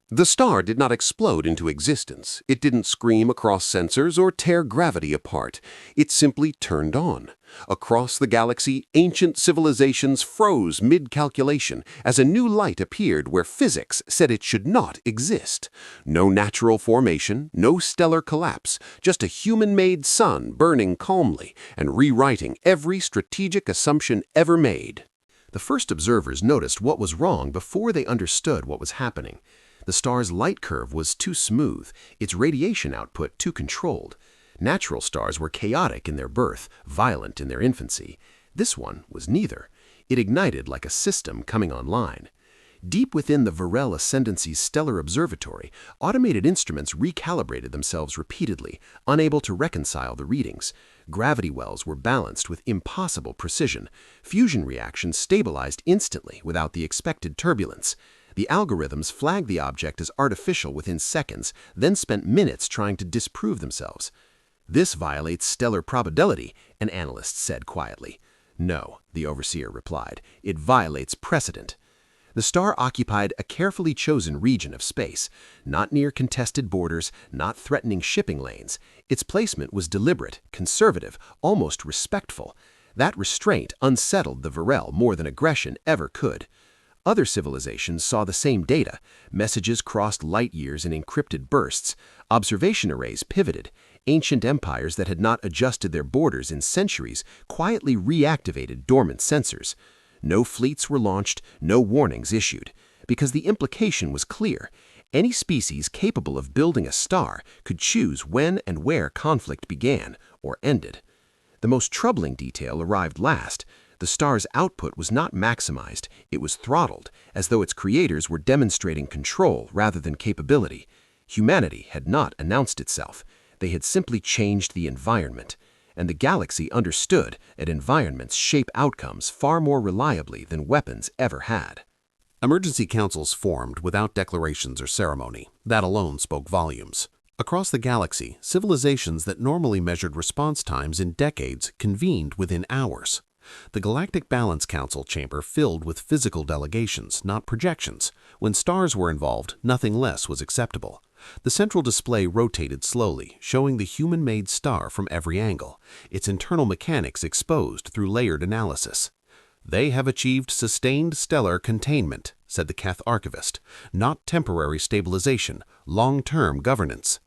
The star did not explode into existence. It didn't scream across sensors or tear gravity apart. It simply turned on. Across the galaxy, ancient civilizations froze mid-calculation as a new light appeared where physics said it should not exist. No natural formation, no stellar collapse, just a human-made sun burning calmly and rewriting every strategic assumption ever made. The first observers noticed what was wrong before they understood what was happening. The star's light curve was too smooth, its radiation output too controlled. Natural stars were chaotic in their birth, violent in their infancy. This one was neither. It ignited like a system coming online. Deep within the Varel Ascendancy's stellar observatory, automated instruments recalibrated themselves repeatedly, unable to reconcile the readings. Gravity wells were balanced with impossible precision. Fusion reactions stabilized instantly without the expected turbulence. The algorithms flagged the object as artificial within seconds, then spent minutes trying to disprove themselves. "This violates stellar probability," an analyst said quietly. "No," the overseer replied, "it violates precedent." The star occupied a carefully chosen region of space, not near contested borders, not threatening shipping lanes. Its placement was deliberate, conservative, almost respectful. That restraint unsettled the Varel more than aggression ever could. Other civilizations saw the same data. Messages crossed light years in encrypted bursts. Observation arrays pivoted. Ancient empires that had not adjusted their borders in centuries quietly reactivated dormant sensors. No fleets were launched, no warnings issued, because the implication was clear. Any species capable of building a star could choose when and where conflict began or ended. The most troubling detail arrived last. The star's output was not maximized, it was throttled, as though its creators were demonstrating control rather than capability. Humanity had not announced itself. They had simply changed the environment. And the galaxy understood that environments shape outcomes far more reliably than weapons ever had. Emergency councils formed without declarations or ceremony. That alone spoke volumes. Across the galaxy, civilizations that normally measured response times in decades convened within hours. The Galactic Balance Council chamber filled with physical delegations, not projections. When stars were involved, nothing less was acceptable. The central display rotated slowly, showing the human-made star from every angle, its internal mechanics exposed through layered analysis. "They have achieved sustained stellar containment," said the Keth archivist, "not temporary stabilization, long-term governance.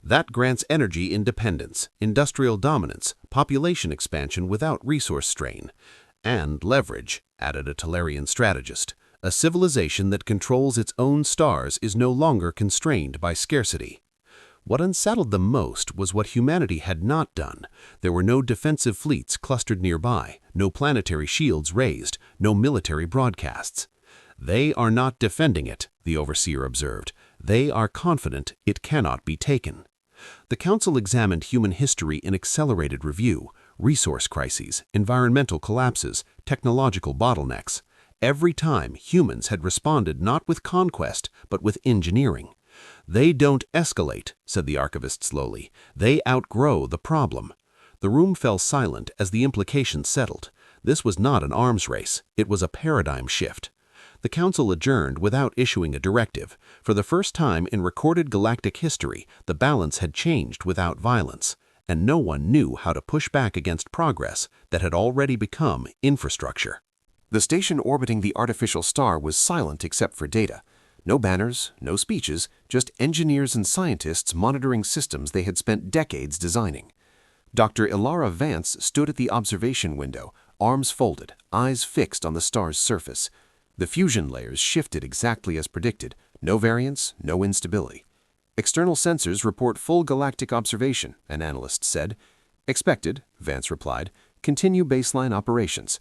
That grants energy independence, industrial dominance, population expansion without resource strain, and leverage," added a Talarian strategist. "A civilization that controls its own stars is no longer constrained by scarcity." What unsettled them most was what humanity had not done. There were no defensive fleets clustered nearby, no planetary shields raised, no military broadcasts. "They are not defending it," the overseer observed. "They are confident it cannot be taken." The council examined human history in accelerated review, resource crises, environmental collapses, technological bottlenecks. Every time, humans had responded not with conquest, but with engineering. "They don't escalate," said the archivist slowly. "They outgrow the problem." The room fell silent as the implications settled. This was not an arms race. It was a paradigm shift. The council adjourned without issuing a directive. For the first time in recorded galactic history, the balance had changed without violence, and no one knew how to push back against progress that had already become infrastructure. The station orbiting the artificial star was silent except for data. No banners, no speeches, just engineers and scientists monitoring systems they had spent decades designing. Dr. Ilara Vance stood at the observation window, arms folded, eyes fixed on the star's surface. The fusion layers shifted exactly as predicted, no variance, no instability. "External sensors report full galactic observation," an analyst said. "Expected," Vance replied. "Continue baseline operations."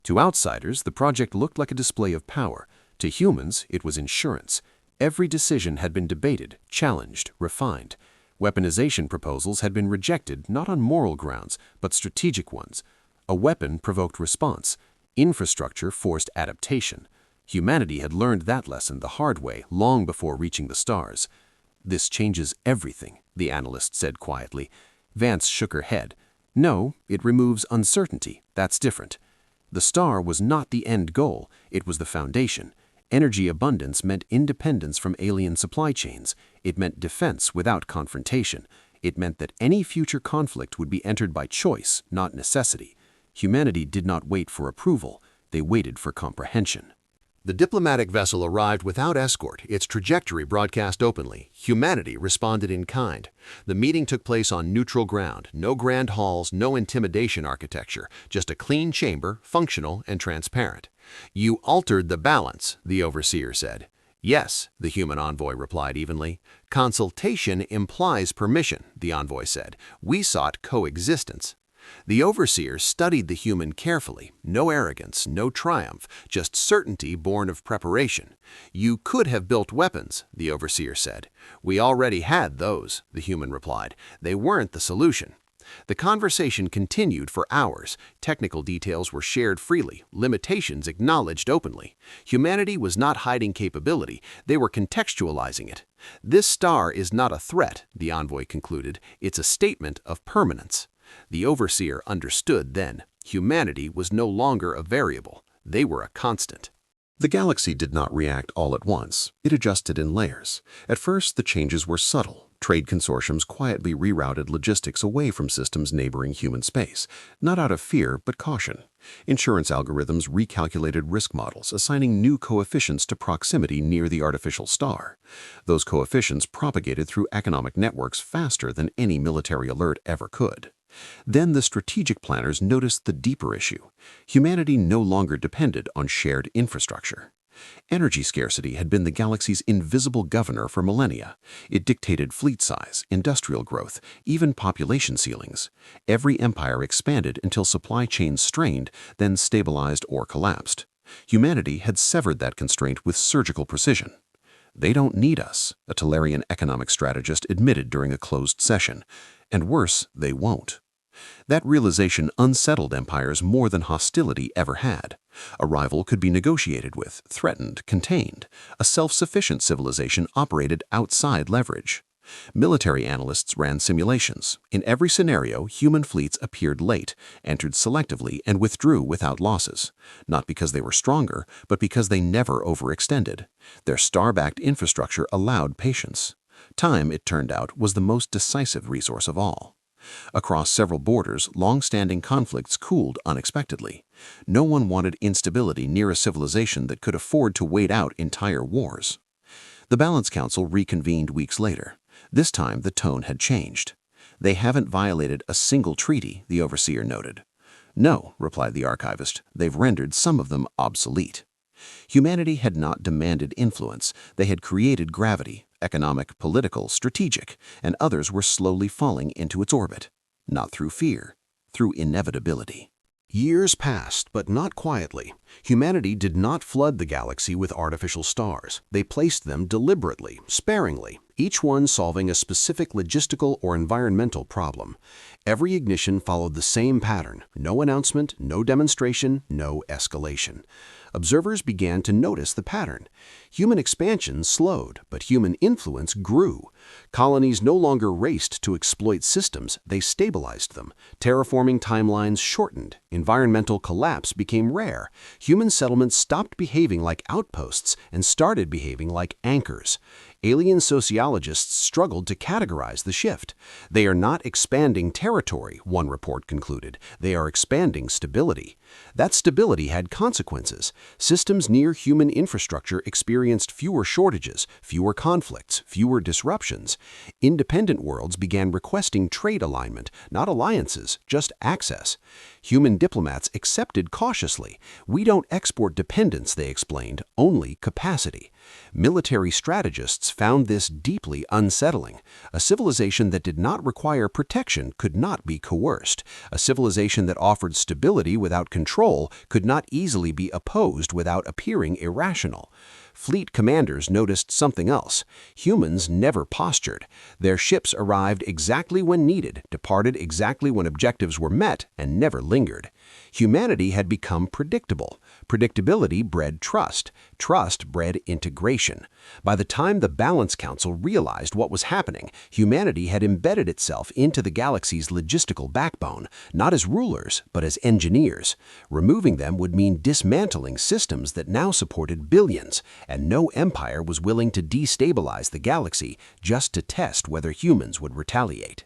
To outsiders, the project looked like a display of power. To humans, it was insurance. Every decision had been debated, challenged, refined. Weaponization proposals had been rejected not on moral grounds, but strategic ones. A weapon provoked response. Infrastructure forced adaptation. Humanity had learned that lesson the hard way long before reaching the stars. "This changes everything," the analyst said quietly. Vance shook her head. "No, it removes uncertainty. That's different." The star was not the end goal, it was the foundation. Energy abundance meant independence from alien supply chains. It meant defense without confrontation. It meant that any future conflict would be entered by choice, not necessity. Humanity did not wait for approval. They waited for comprehension. The diplomatic vessel arrived without escort, its trajectory broadcast openly. Humanity responded in kind. The meeting took place on neutral ground, no grand halls, no intimidation architecture, just a clean chamber, functional and transparent. "You altered the balance," the overseer said. "Yes," the human envoy replied evenly. "Consultation implies permission," the envoy said. "We sought coexistence." The overseer studied the human carefully. No arrogance, no triumph, just certainty born of preparation. "You could have built weapons," the overseer said. "We already had those," the human replied. "They weren't the solution." The conversation continued for hours. Technical details were shared freely, limitations acknowledged openly. Humanity was not hiding capability, they were contextualizing it. "This star is not a threat," the envoy concluded. "It's a statement of permanence." The overseer understood then. Humanity was no longer a variable. They were a constant. The galaxy did not react all at once. It adjusted in layers. At first, the changes were subtle. Trade consortiums quietly rerouted logistics away from systems neighboring human space, not out of fear but caution. Insurance algorithms recalculated risk models, assigning new coefficients to proximity near the artificial star. Those coefficients propagated through economic networks faster than any military alert ever could. Then the strategic planners noticed the deeper issue. Humanity no longer depended on shared infrastructure. Energy scarcity had been the galaxy's invisible governor for millennia. It dictated fleet size, industrial growth, even population ceilings. Every empire expanded until supply chains strained, then stabilized or collapsed. Humanity had severed that constraint with surgical precision. "They don't need us," a Talarian economic strategist admitted during a closed session. And worse, they won't. That realization unsettled empires more than hostility ever had. A rival could be negotiated with, threatened, contained. A self-sufficient civilization operated outside leverage. Military analysts ran simulations. In every scenario, human fleets appeared late, entered selectively, and withdrew without losses. Not because they were stronger, but because they never overextended. Their star-backed infrastructure allowed patience. Time, it turned out, was the most decisive resource of all. Across several borders, long-standing conflicts cooled unexpectedly. No one wanted instability near a civilization that could afford to wait out entire wars. The Balance Council reconvened weeks later. This time, the tone had changed. "They haven't violated a single treaty," the overseer noted. "No," replied the archivist, "they've rendered some of them obsolete." Humanity had not demanded influence. They had created gravity, economic, political, strategic, and others were slowly falling into its orbit. Not through fear, through inevitability. Years passed, but not quietly. Humanity did not flood the galaxy with artificial stars. They placed them deliberately, sparingly, each one solving a specific logistical or environmental problem. Every ignition followed the same pattern: no announcement, no demonstration, no escalation. Observers began to notice the pattern. Human expansion slowed, but human influence grew. Colonies no longer raced to exploit systems, they stabilized them. Terraforming timelines shortened. Environmental collapse became rare. Human settlements stopped behaving like outposts and started behaving like anchors. Alien sociologists struggled to categorize the shift. "They are not expanding territory," one report concluded. "They are expanding stability." That stability had consequences. Systems near human infrastructure experienced fewer shortages, fewer conflicts, fewer disruptions. Independent worlds began requesting trade alignment, not alliances, just access. Human diplomats accepted cautiously. "We don't export dependence," they explained, "only capacity." Military strategists found this deeply unsettling. A civilization that did not require protection could not be coerced. A civilization that offered stability without control could not easily be opposed without appearing irrational. Fleet commanders noticed something else. Humans never postured. Their ships arrived exactly when needed, departed exactly when objectives were met, and never lingered. Humanity had become predictable. Predictability bred trust. Trust bred integration. By the time the Balance Council realized what was happening, humanity had embedded itself into the galaxy's logistical backbone, not as rulers, but as engineers. Removing them would mean dismantling systems that now supported billions, and no empire was willing to destabilize the galaxy just to test whether humans would retaliate.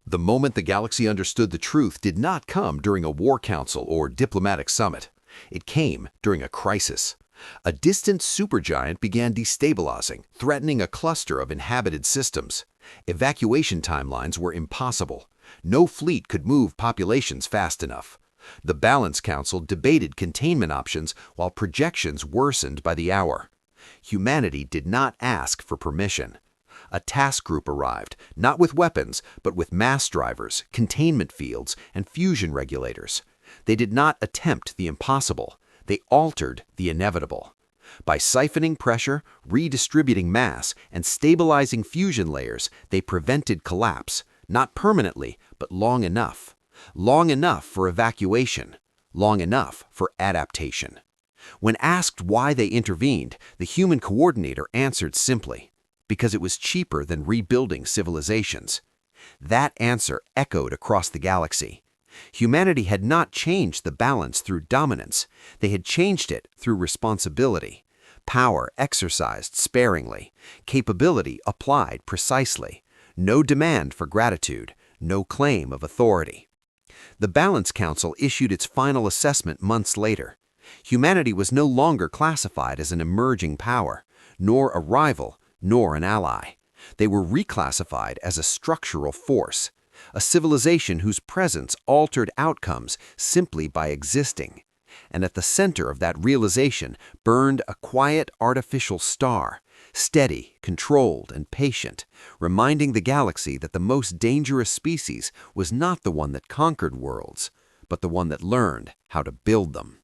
The moment the galaxy understood the truth did not come during a war council or diplomatic summit. It came during a crisis. A distant supergiant began destabilizing, threatening a cluster of inhabited systems. Evacuation timelines were impossible. No fleet could move populations fast enough. The Balance Council debated containment options while projections worsened by the hour. Humanity did not ask for permission. A task group arrived, not with weapons, but with mass drivers, containment fields, and fusion regulators. They did not attempt the impossible. They altered the inevitable. By siphoning pressure, redistributing mass, and stabilizing fusion layers, they prevented collapse, not permanently, but long enough. Long enough for evacuation. Long enough for adaptation. When asked why they intervened, the human coordinator answered simply, because it was cheaper than rebuilding civilizations. That answer echoed across the galaxy. Humanity had not changed the balance through dominance. They had changed it through responsibility. Power exercised sparingly. Capability applied precisely. No demand for gratitude. No claim of authority. The Balance Council issued its final assessment months later. Humanity was no longer classified as an emerging power, nor a rival, nor an ally. They were reclassified as a structural force, a civilization whose presence altered outcomes simply by existing. And at the center of that realization burned a quiet artificial star, steady, controlled, and patient, reminding the galaxy that the most dangerous species was not the one that conquered worlds, but the one that learned how to build them.